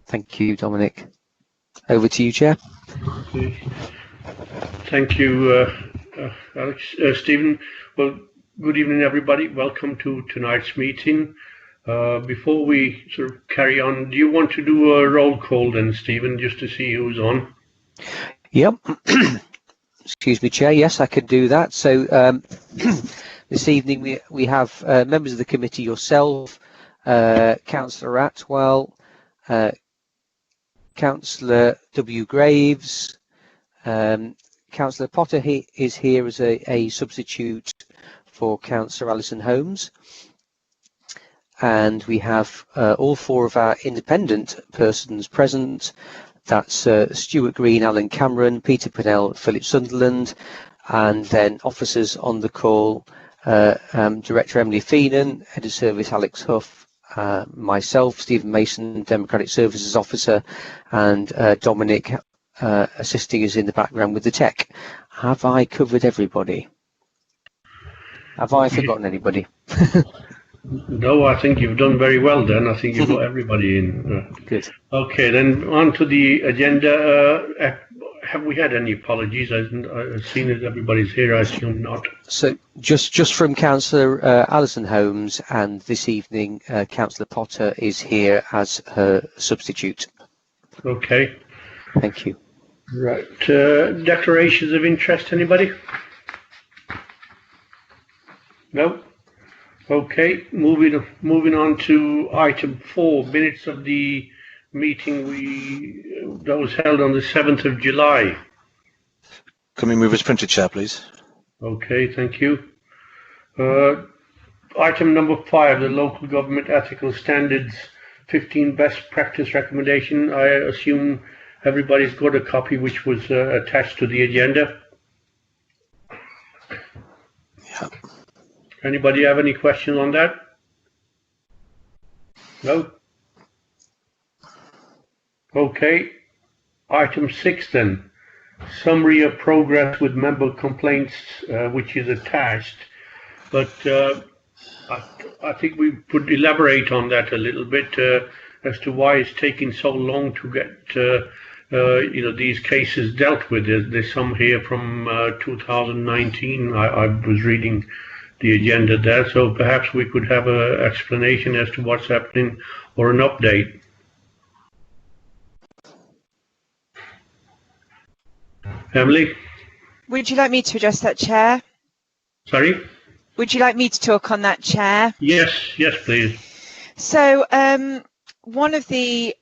Thank you, Dominic. Over to you, Chair. Okay. Thank you, Alex. Stephen, well, good evening, everybody. Welcome to tonight's meeting. Before we sort of carry on, do you want to do a roll call then, Stephen, just to see who's on? Yep. Excuse me, Chair. Yes, I can do that. So this evening we have members of the committee, yourself, Councillor Atwell, Councillor W. Graves, Councillor Potter is here as a substitute for Councillor Alison Holmes. And we have all four of our independent persons present. That's Stuart Green, Alan Cameron, Peter Pinnell, Philip Sunderland, and then officers on the call, Director Emily Feenan, Head of Service Alex Huff, myself, Stephen Mason, Democratic Services Officer, and Dominic assisting us in the background with the tech. Have I covered everybody? Have I forgotten anybody? No, I think you've done very well then. I think you've got everybody in. Good. Okay, then on to the agenda. Have we had any apologies? I've seen that everybody's here. I assume not. So just from Councillor Alison Holmes, and this evening Councillor Potter is here as her substitute. Okay. Thank you. Right. Declarations of interest, anybody? No? Okay, moving on to item 4, minutes of the meeting that was held on the 7th of July. Can we move as printed, Chair, please? Okay, thank you. Item number 5, the Local Government Ethical Standards 15 Best Practice Recommendation. I assume everybody's got a copy which was attached to the agenda. Yeah. Anybody have any questions on that? No? Okay. Item 6 then. Summary of progress with member complaints, which is attached. But I think we could elaborate on that a little bit as to why it's taking so long to get these cases dealt with. There's some here from 2019. I was reading the agenda there, so perhaps we could have an explanation as to what's happening or an update. Emily? Would you like me to address that, Chair? Sorry? Would you like me to talk on that, Chair? Yes, please. So one of the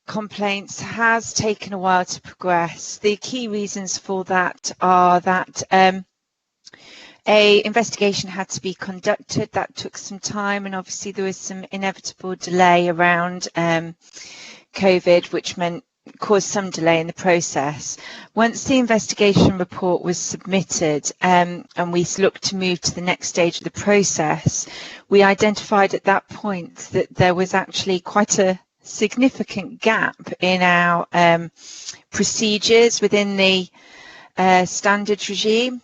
complaints has taken a while to progress. The key reasons for that are that a investigation had to be conducted. That took some time, and obviously there was some inevitable delay around COVID, which caused some delay in the process. Once the investigation report was submitted and we looked to move to the next stage of the process, we identified at that point that there was actually quite a significant gap in our procedures within the standards regime.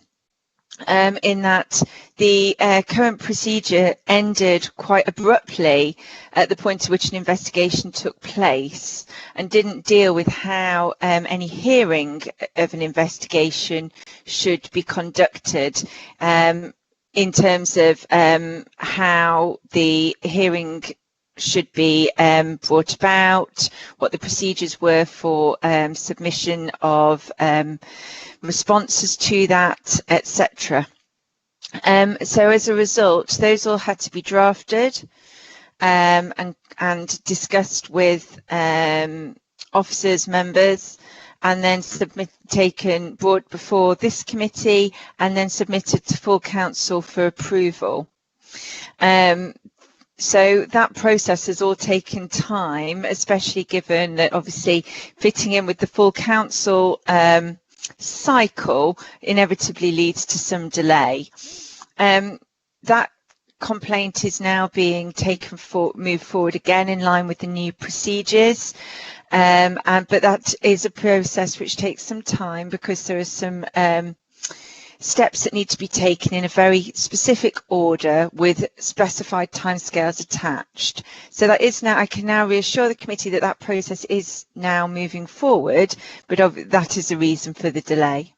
In that the current procedure ended quite abruptly at the point at which an investigation took place and didn't deal with how any hearing of an investigation should be conducted in terms of how the hearing should be brought about, what the procedures were for submission of responses to that, etc. So as a result, those all had to be drafted and discussed with officers, members, and then brought before this committee and then submitted to full council for approval. So that process has all taken time, especially given that obviously fitting in with the full council cycle inevitably leads to some delay. That complaint is now being moved forward again in line with the new procedures, but that is a process which takes some time because there are some steps that need to be taken in a very specific order with specified timescales attached. So that is now, I can now reassure the committee that that process is now moving forward, but that is the reason for the delay.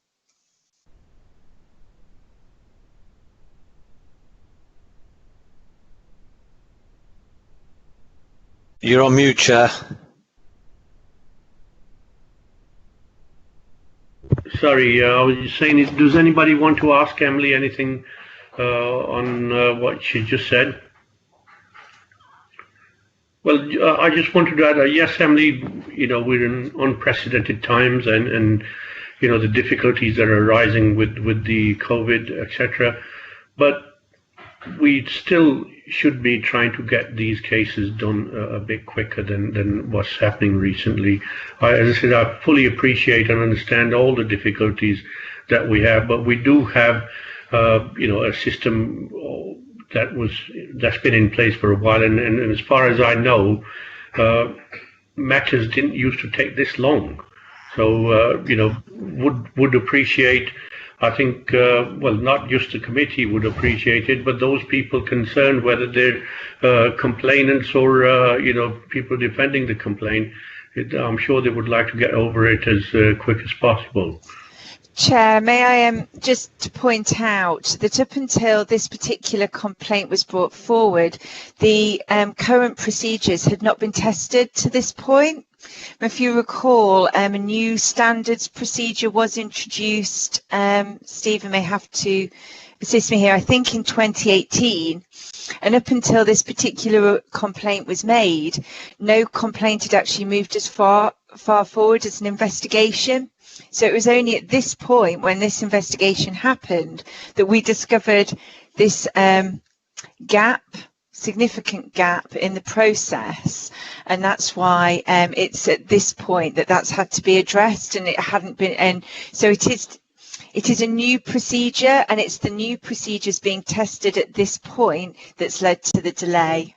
You're on mute, Chair. Sorry, I was just saying, does anybody want to ask Emily anything on what she just said? Well, I just wanted to add, yes, Emily, we're in unprecedented times and the difficulties that are arising with the COVID, etc. But we still should be trying to get these cases done a bit quicker than what's happening recently. As I said, I fully appreciate and understand all the difficulties that we have, but we do have, a system that's been in place for a while, and as far as I know, matters didn't used to take this long. So, would appreciate. I think, well, not just the committee would appreciate it, but those people concerned, whether they're complainants or, people defending the complaint, I'm sure they would like to get over it as quick as possible. Chair, may I just to point out that up until this particular complaint was brought forward, the current procedures had not been tested to this point. If you recall, a new standards procedure was introduced. Stephen may have to assist me here, I think in 2018. And up until this particular complaint was made, no complaint had actually moved as far forward as an investigation. So it was only at this point, when this investigation happened, that we discovered this significant gap in the process, and that's why it's at this point that's had to be addressed, and it hadn't been. And so it is a new procedure, and it's the new procedures being tested at this point that's led to the delay.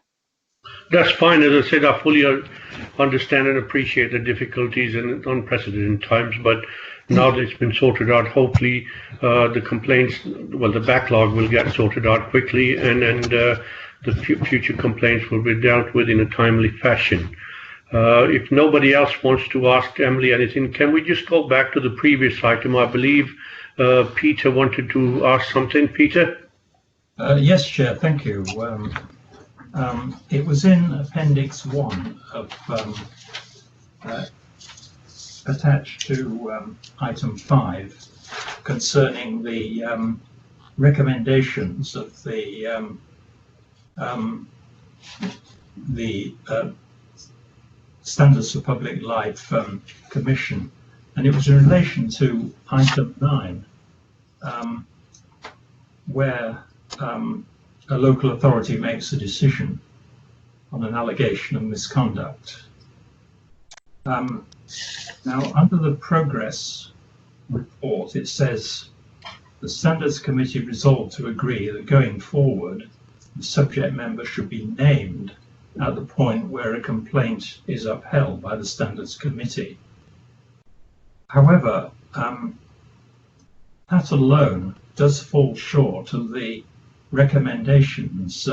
That's fine. As I said, I fully understand and appreciate the difficulties in unprecedented times, but now that it's been sorted out, hopefully the complaints, well, the backlog will get sorted out quickly, and the future complaints will be dealt with in a timely fashion. If nobody else wants to ask Emily anything, can we just go back to the previous item? I believe Peter wanted to ask something. Peter? Yes, Chair, thank you. It was in Appendix 1 of attached to item 5 concerning the recommendations of the Standards for Public Life Commission, and it was in relation to item 9, where a local authority makes a decision on an allegation of misconduct. Now, under the progress report, it says the Standards Committee resolved to agree that going forward, the subject member should be named at the point where a complaint is upheld by the Standards Committee. However, that alone does fall short of the recommendations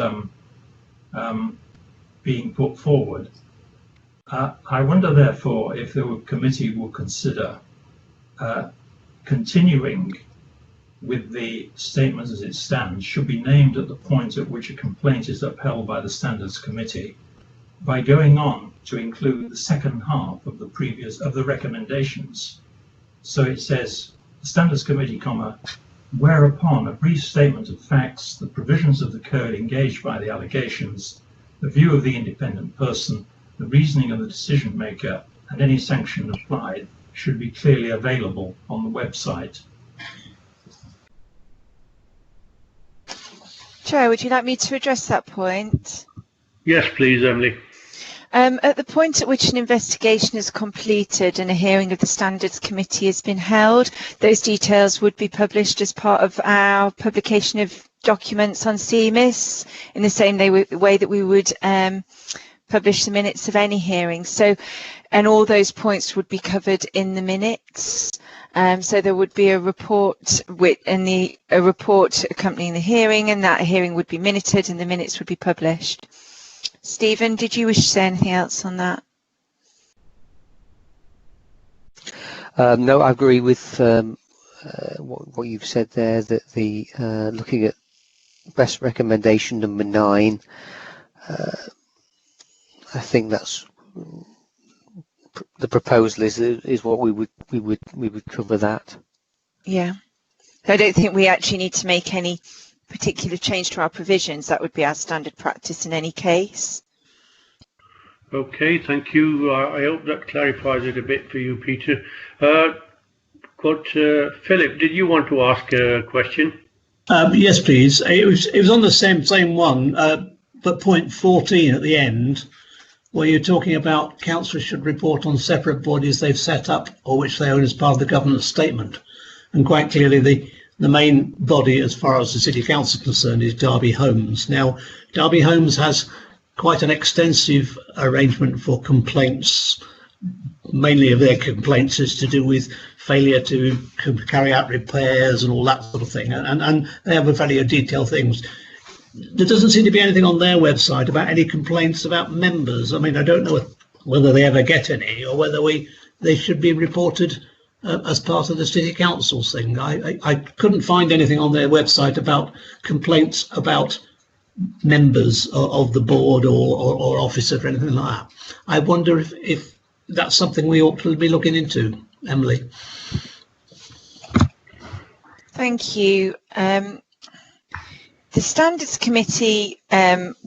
being put forward. I wonder, therefore, if the committee will consider continuing with the statement as it stands, should be named at the point at which a complaint is upheld by the Standards Committee, by going on to include the second half of the recommendations. So it says, the Standards Committee, whereupon a brief statement of facts, the provisions of the code engaged by the allegations, the view of the independent person, the reasoning of the decision maker, and any sanction applied should be clearly available on the website. Chair, would you like me to address that point? Yes, please, Emily. At the point at which an investigation is completed and a hearing of the Standards Committee has been held, those details would be published as part of our publication of documents on CMIS in the same way that we would publish the minutes of any hearing. So and all those points would be covered in the minutes. So there would be a report a report accompanying the hearing, and that hearing would be minuted and the minutes would be published. Stephen, did you wish to say anything else on that? No, I agree with what you've said there, that the looking at best recommendation number 9, I think that's the proposal is what we would cover that. Yeah, I don't think we actually need to make any particular change to our provisions. That would be our standard practice in any case. Okay, thank you. I hope that clarifies it a bit for you, Peter. Philip, did you want to ask a question? Yes, please. It was on the same one, but point 14 at the end, where you're talking about councillors should report on separate bodies they've set up or which they own as part of the governance statement. And quite clearly, the main body, as far as the City Council is concerned, is Derby Homes. Now, Derby Homes has quite an extensive arrangement for complaints. Mainly of their complaints is to do with failure to carry out repairs and all that sort of thing. And they have a very detailed things. There doesn't seem to be anything on their website about any complaints about members. I mean, I don't know whether they ever get any or whether they should be reported as part of the City Council's thing. I couldn't find anything on their website about complaints about members of the board or officers or anything like that. I wonder if that's something we ought to be looking into. Emily. Thank you. The Standards Committee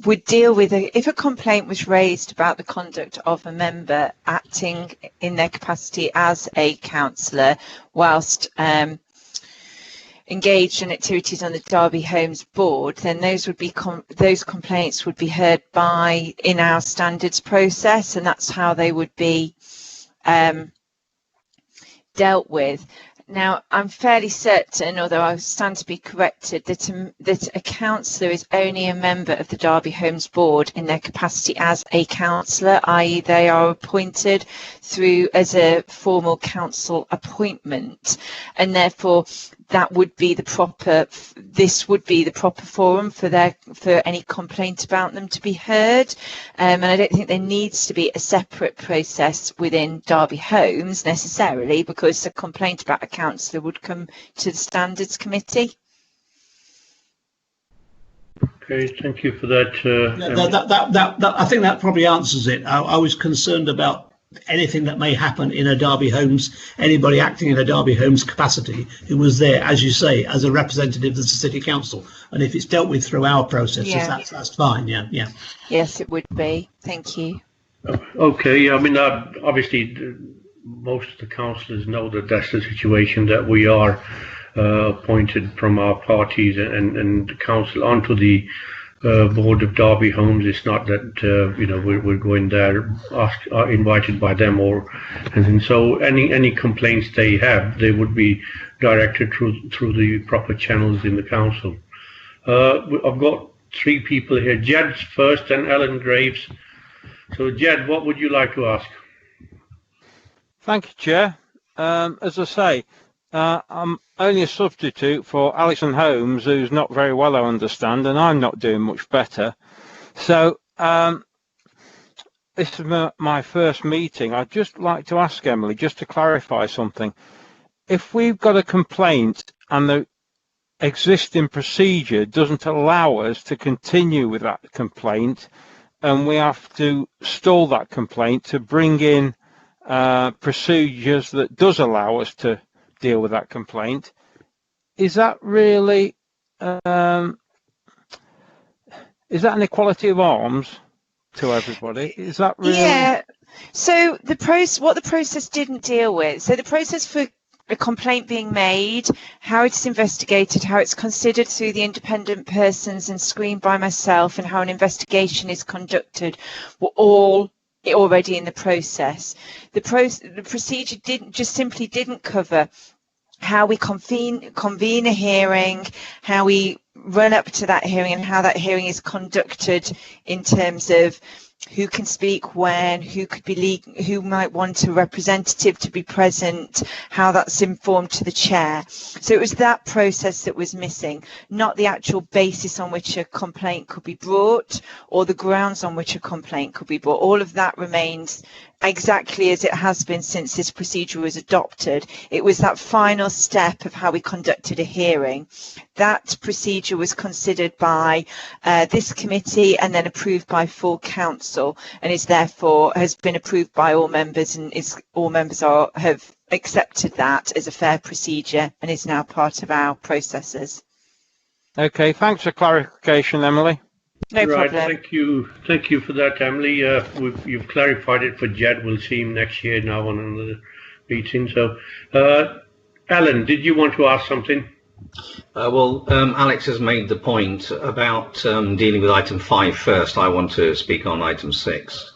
would deal with if a complaint was raised about the conduct of a member acting in their capacity as a councillor whilst engaged in activities on the Derby Homes board, then those complaints would be heard in our standards process, and that's how they would be dealt with. Now, I'm fairly certain, although I stand to be corrected, that a councillor is only a member of the Derby Homes board in their capacity as a councillor, i.e. they are appointed through as a formal council appointment, and therefore that would be this would be the proper forum for any complaint about them to be heard. And I don't think there needs to be a separate process within Derby Homes necessarily, because a complaint about a councillor would come to the Standards Committee. Okay, thank you for that. I think that probably answers it. I was concerned about anything that may happen in a Derby Homes, anybody acting in a Derby Homes capacity who was there, as you say, as a representative of the City Council. And if it's dealt with through our processes, that's fine. Yeah. Yes, it would be. Thank you. Okay, I mean, obviously, most of the councillors know that that's the situation, that we are appointed from our parties and the council onto the board of Derby Homes. It's not that we're going there are invited by them and so any complaints they have, they would be directed through the proper channels in the council. I've got 3 people here. Jed's first and Ellen Graves. So Jed, what would you like to ask? Thank you, Chair. As I say, I'm only a substitute for Alison Holmes, who's not very well, I understand, and I'm not doing much better. So this is my first meeting. I'd just like to ask Emily, just to clarify something. If we've got a complaint and the existing procedure doesn't allow us to continue with that complaint, and we have to stall that complaint to bring in procedures that does allow us to deal with that complaint, is that really is that an equality of arms to everybody? Is that really? Yeah. So what the process didn't deal with. So the process for a complaint being made, how it's investigated, how it's considered through the independent persons and screened by myself, and how an investigation is conducted, were all already in the process. The procedure simply didn't cover how we convene a hearing, how we run up to that hearing, and how that hearing is conducted in terms of who can speak when, who could be who might want a representative to be present, how that's informed to the chair. So it was that process that was missing, not the actual basis on which a complaint could be brought or the grounds on which a complaint could be brought. All of that remains exactly as it has been since this procedure was adopted. It was that final step of how we conducted a hearing. That procedure was considered by this committee and then approved by full council, and is therefore has been approved by all members, and all members have accepted that as a fair procedure and is now part of our processes. Okay, thanks for clarification, Emily. No right, problem. thank you for that, Emily. You've clarified it for Jed. We'll see him next year now on another meeting. So, Alan, did you want to ask something? Well, Alex has made the point about dealing with item 5 first. I want to speak on item 6.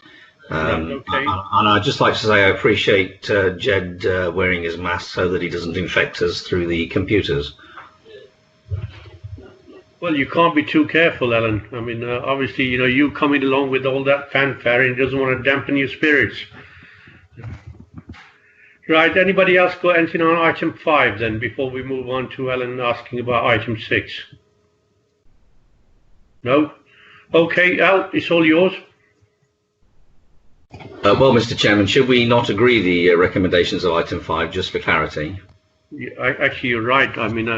Okay. And I'd just like to say I appreciate Jed wearing his mask so that he doesn't infect us through the computers. Well, you can't be too careful, Alan. I mean, obviously, you know, you coming along with all that fanfare, and he doesn't want to dampen your spirits. Right, anybody else got anything on item 5 then, before we move on to Alan asking about item 6? No? Okay, Al, it's all yours. Well, Mr. Chairman, should we not agree the recommendations of item 5, just for clarity? Yeah, actually, you're right. I mean,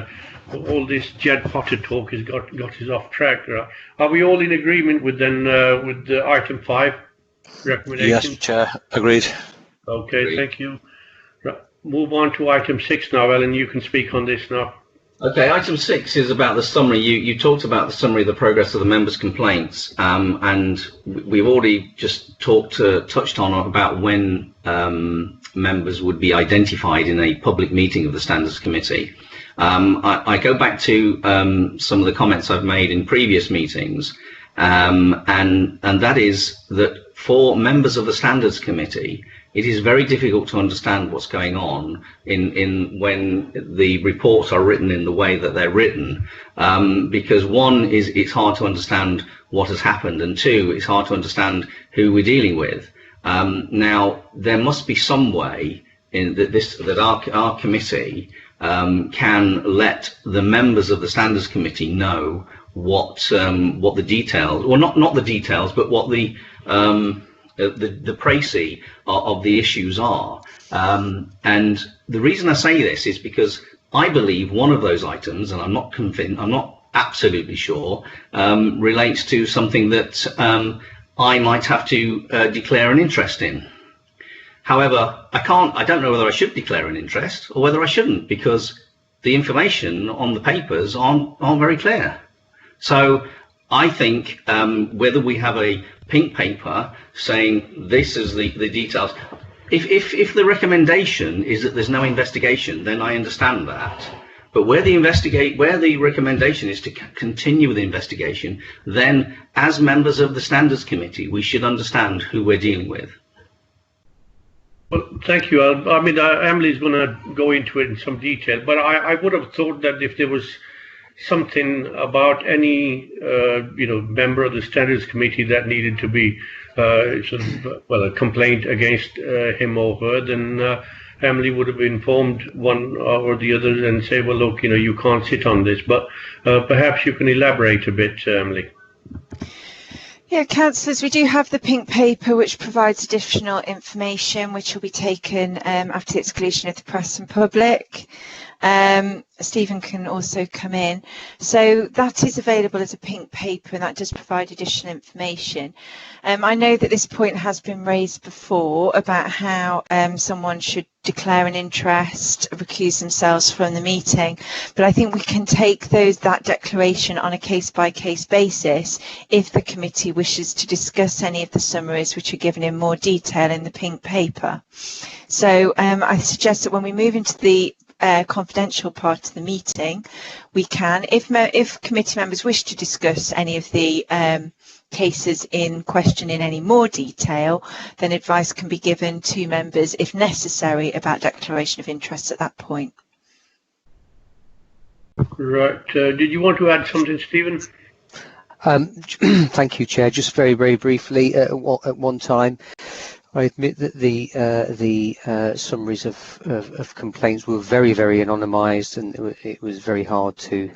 all this Jed Potter talk has got us off track. Right? Are we all in agreement with the item 5 recommendation? Yes, Chair. Agreed. Okay, Agreed. thank you. Right, move on to item 6 now, Ellen. You can speak on this now. Okay, item 6 is about the summary. You talked about the summary of the progress of the members' complaints, and we've already just touched on about when members would be identified in a public meeting of the Standards Committee. I go back to some of the comments I've made in previous meetings, and that is that for members of the Standards Committee, it is very difficult to understand what's going on in when the reports are written in the way that they're written, because one is it's hard to understand what has happened, and two, it's hard to understand who we're dealing with. Now, there must be some way in that our committee can let the members of the Standards Committee know what the details, or not the details, but what the précis of the issues are. And the reason I say this is because I believe one of those items, and I'm not convinced, I'm not absolutely sure, relates to something that I might have to declare an interest in. However, I don't know whether I should declare an interest or whether I shouldn't, because the information on the papers aren't very clear. So I think whether we have a pink paper saying this is the details, if the recommendation is that there's no investigation, then I understand that. But where the recommendation is to continue the investigation, then as members of the Standards Committee, we should understand who we're dealing with. Well, thank you. I mean, Emily's going to go into it in some detail, but I would have thought that if there was something about any member of the Standards Committee that needed to be a complaint against him or her, then Emily would have informed one or the other and say, well, look, you can't sit on this. But perhaps you can elaborate a bit, Emily. Yeah, councillors, we do have the pink paper which provides additional information which will be taken after the exclusion of the press and public. Stephen can also come in. So that is available as a pink paper, and that does provide additional information. I know that this point has been raised before about how someone should declare an interest, recuse themselves from the meeting, but I think we can take that declaration on a case-by-case basis if the committee wishes to discuss any of the summaries which are given in more detail in the pink paper. So I suggest that when we move into the confidential part of the meeting, we can, if committee members wish to discuss any of the cases in question in any more detail, then advice can be given to members if necessary about declaration of interest at that point. Right. Did you want to add something, Stephen? Thank you, Chair. Just very, very briefly, at one time, I admit that the summaries of complaints were very, very anonymised, and it was very hard to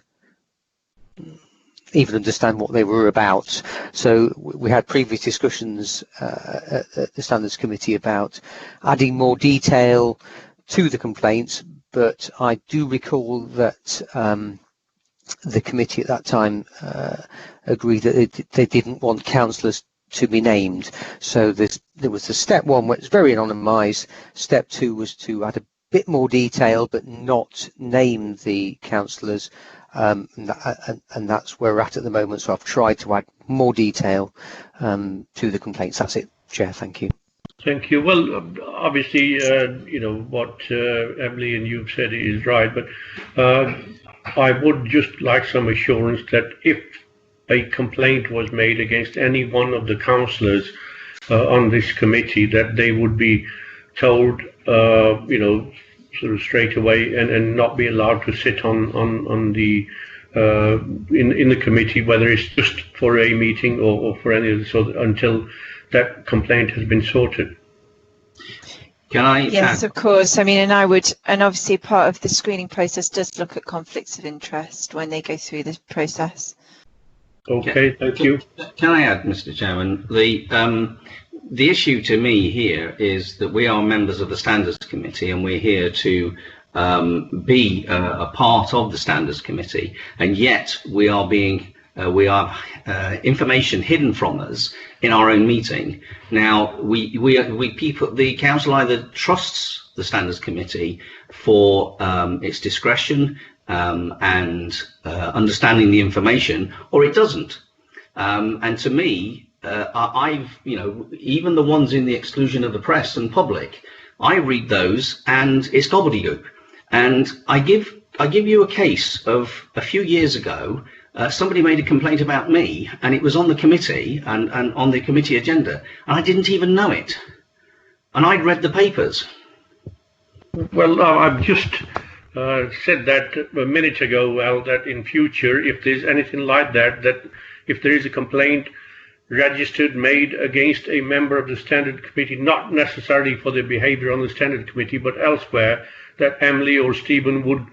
even understand what they were about. So we had previous discussions at the Standards Committee about adding more detail to the complaints, but I do recall that the committee at that time agreed that they didn't want councillors to be named. So there was the step one, which was very anonymised. Step two was to add a bit more detail, but not name the councillors. And that's where we're at the moment. So I've tried to add more detail to the complaints. That's it, Chair. Thank you. Thank you. Well, obviously, you know, what Emily and you've said is right, but I would just like some assurance that if a complaint was made against any one of the councillors on this committee, that they would be told, you know, sort of straight away, and not be allowed to sit on the in the committee, whether it's just for a meeting or for any other sort, until that complaint has been sorted. Can I? Yes, of course. I mean, and obviously part of the screening process does look at conflicts of interest when they go through the process. Okay, thank you. Can I add, Mr. Chairman? The issue to me here is that we are members of the Standards Committee, and we're here to be a part of the Standards Committee, and yet we are being information hidden from us in our own meeting. Now, the council either trusts the Standards Committee for its discretion and understanding the information, or it doesn't. And to me, you know, even the ones in the exclusion of the press and public, I read those and it's gobbledygook. And I give you a case of a few years ago. Somebody made a complaint about me, and it was on the committee and on the committee agenda, and I didn't even know it. And I'd read the papers. Well, I've just said that a minute ago, well, that in future, if there's anything like that, that if there is a complaint registered, made against a member of the Standard Committee, not necessarily for their behaviour on the Standard Committee, but elsewhere, that Emily or Stephen would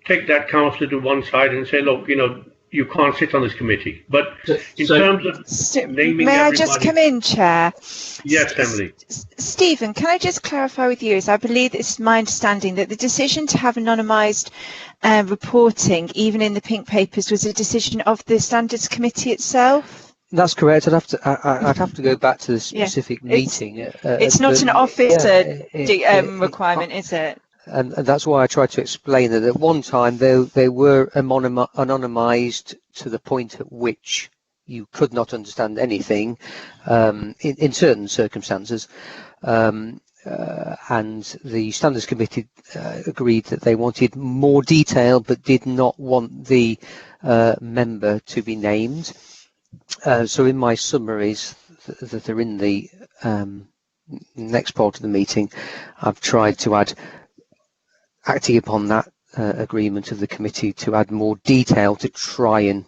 take that councillor to one side and say, look, you know, you can't sit on this committee. But in terms of naming may everybody, I just come in, Chair? Yes, Emily. Stephen, can I just clarify with you, as I believe it's my understanding that the decision to have anonymised reporting, even in the pink papers, was a decision of the Standards Committee itself? That's correct. I'd have to go back to the specific meeting. It's not an officer requirement, is it? And that's why I tried to explain that at one time they were anonymised to the point at which you could not understand anything in certain circumstances. And the Standards Committee agreed that they wanted more detail, but did not want the member to be named. So in my summaries that are in the next part of the meeting, I've tried to add, acting upon that agreement of the committee, to add more detail to try and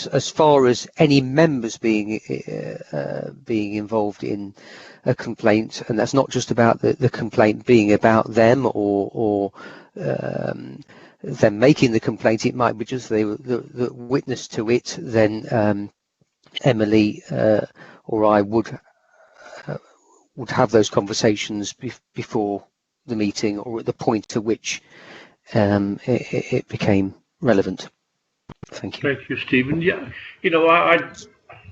as far as any members being involved in a complaint, and that's not just about the complaint being about them or them making the complaint. It might be just they were the witness to it. Then Emily or I would have those conversations before the meeting, or at the point at which it became relevant. Thank you. Thank you, Stephen. Yeah, you know,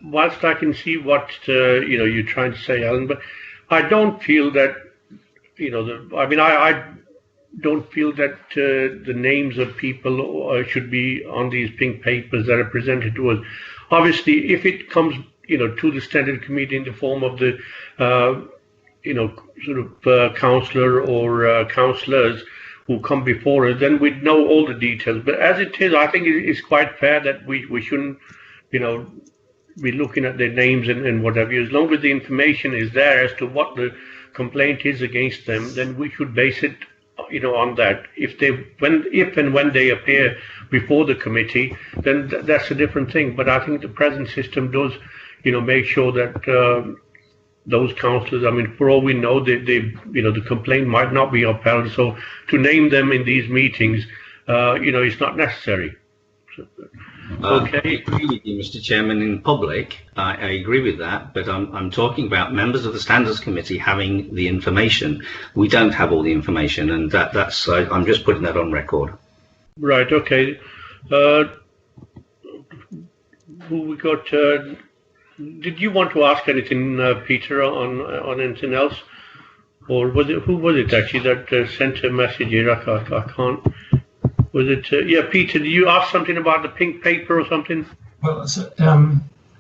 whilst I can see what you know you're trying to say, Alan, but I don't feel that, you know, I don't feel that the names of people should be on these pink papers that are presented to us. Obviously, if it comes, you know, to the Standard Committee in the form of the, you know, sort of councillor or councillors who come before us, then we'd know all the details. But as it is, I think it's quite fair that we shouldn't, you know, be looking at their names and whatever. As long as the information is there as to what the complaint is against them, then we should base it on that. If and when they appear before the committee, then that's a different thing. But I think the present system does, make sure that those councillors, I mean, for all we know, the complaint might not be upheld. So to name them in these meetings, it's not necessary. So, okay. I agree with you, Mr. Chairman. In public, I agree with that, but I'm talking about members of the Standards Committee having the information. We don't have all the information, and that's I'm just putting that on record. Right. Okay. Who we got? Did you want to ask anything, Peter, on anything else, or who was it actually that sent a message here? I can't. Was it? Yeah, Peter. Did you ask something about the pink paper or something? Well,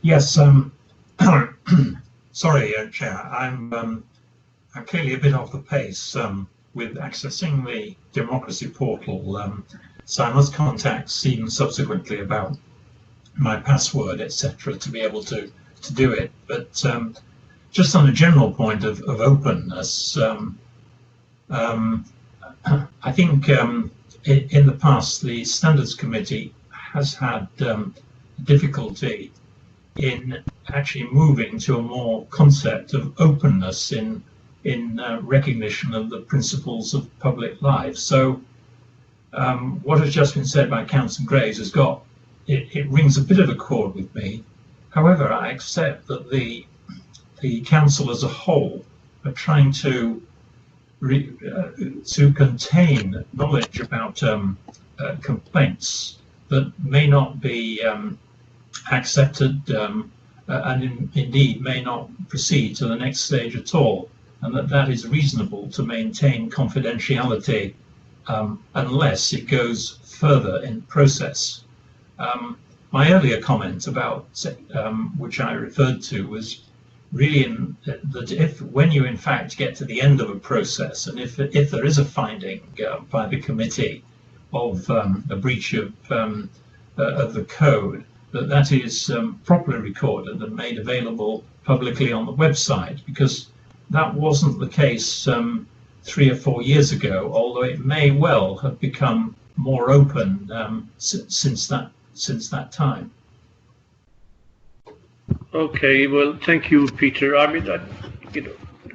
yes. Sorry, Chair. I'm clearly a bit off the pace with accessing the democracy portal. So I must contact Stephen subsequently about my password, etc., to be able to do it. But just on a general point of openness, I think in the past the Standards Committee has had difficulty in actually moving to a more concept of openness in recognition of the principles of public life. So what has just been said by Councillor Graves has got, it rings a bit of a chord with me. However, I accept that the council as a whole are trying to contain knowledge about complaints that may not be accepted and indeed may not proceed to the next stage at all, and that is reasonable to maintain confidentiality unless it goes further in process. My earlier comment about which I referred to was really that when you in fact get to the end of a process, and if there is a finding by the committee of a breach of the code, that is properly recorded and made available publicly on the website, because that wasn't the case 3 or 4 years ago, although it may well have become more open since that time. Okay, well, thank you, Peter. I mean,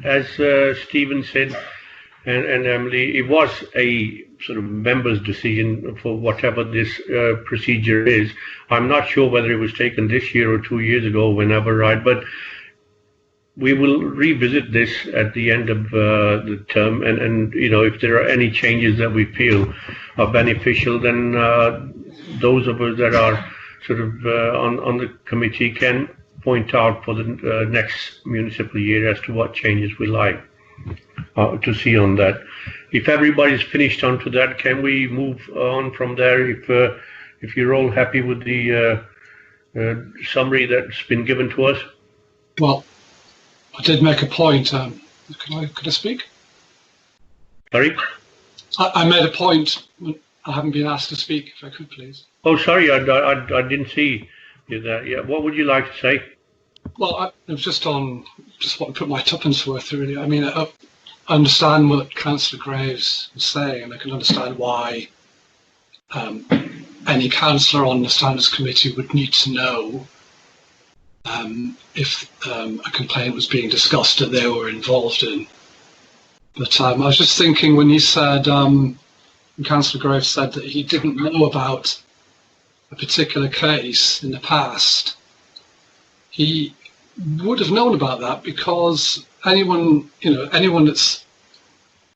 as Stephen said, and Emily, it was a sort of member's decision for whatever this procedure is. I'm not sure whether it was taken this year or 2 years ago, whenever, right? But we will revisit this at the end of the term, and if there are any changes that we feel are beneficial, then those of us that are sort of on the committee can point out for the next municipal year as to what changes we like to see on that. If everybody's finished onto that, can we move on from there? If you're all happy with the summary that's been given to us. Well, I did make a point. Could I speak? Sorry? I made a point. I haven't been asked to speak. If I could, please. Oh, sorry, I didn't see you there. Yeah, what would you like to say? Well, it was just want to put my tuppence worth, really. I mean, I understand what Councillor Graves is saying, and I can understand why any councillor on the Standards Committee would need to know if a complaint was being discussed that they were involved in. But I was just thinking when you said, Councillor Graves said that he didn't know about a particular case in the past, he would have known about that, because anyone that's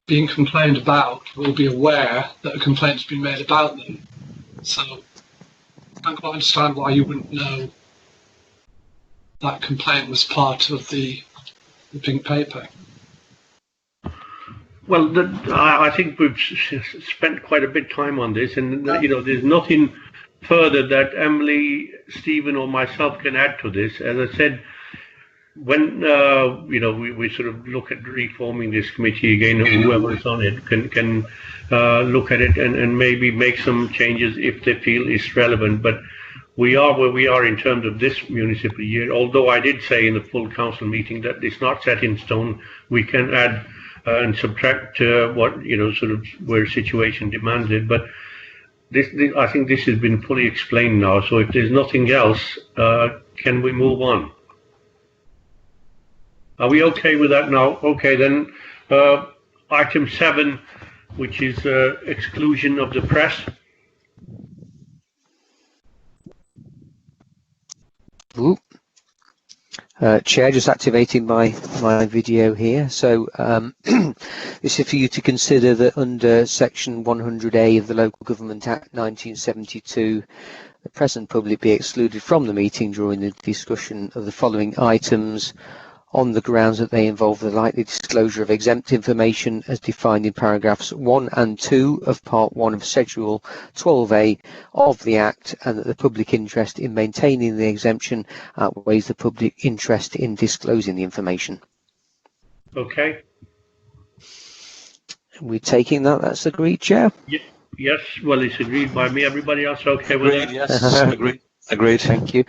being complained about will be aware that a complaint has been made about them. So I can't quite understand why you wouldn't know that complaint was part of the pink paper. Well, I think we've spent quite a bit of time on this, and there's nothing further that Emily, Stephen, or myself can add to this. As I said, when we sort of look at reforming this committee again, whoever is on it can look at it and maybe make some changes if they feel it's relevant. But we are where we are in terms of this municipal year, although I did say in the full council meeting that it's not set in stone. We can add and subtract what, sort of where situation demands it. But this, I think this has been fully explained now. So if there's nothing else, can we move on? Are we okay with that now? Okay, then item 7, which is exclusion of the press. Ooh. Chair, just activating my video here. So this is for you to consider that under section 100A of the Local Government Act 1972, the press and public be excluded from the meeting during the discussion of the following items on the grounds that they involve the likely disclosure of exempt information as defined in paragraphs 1 and 2 of Part 1 of Schedule 12A of the Act, and that the public interest in maintaining the exemption outweighs the public interest in disclosing the information. Okay. We're taking that. That's agreed, Chair? Yes, well, it's agreed by me. Everybody else okay with that? Yes, agreed. Agreed. Thank you.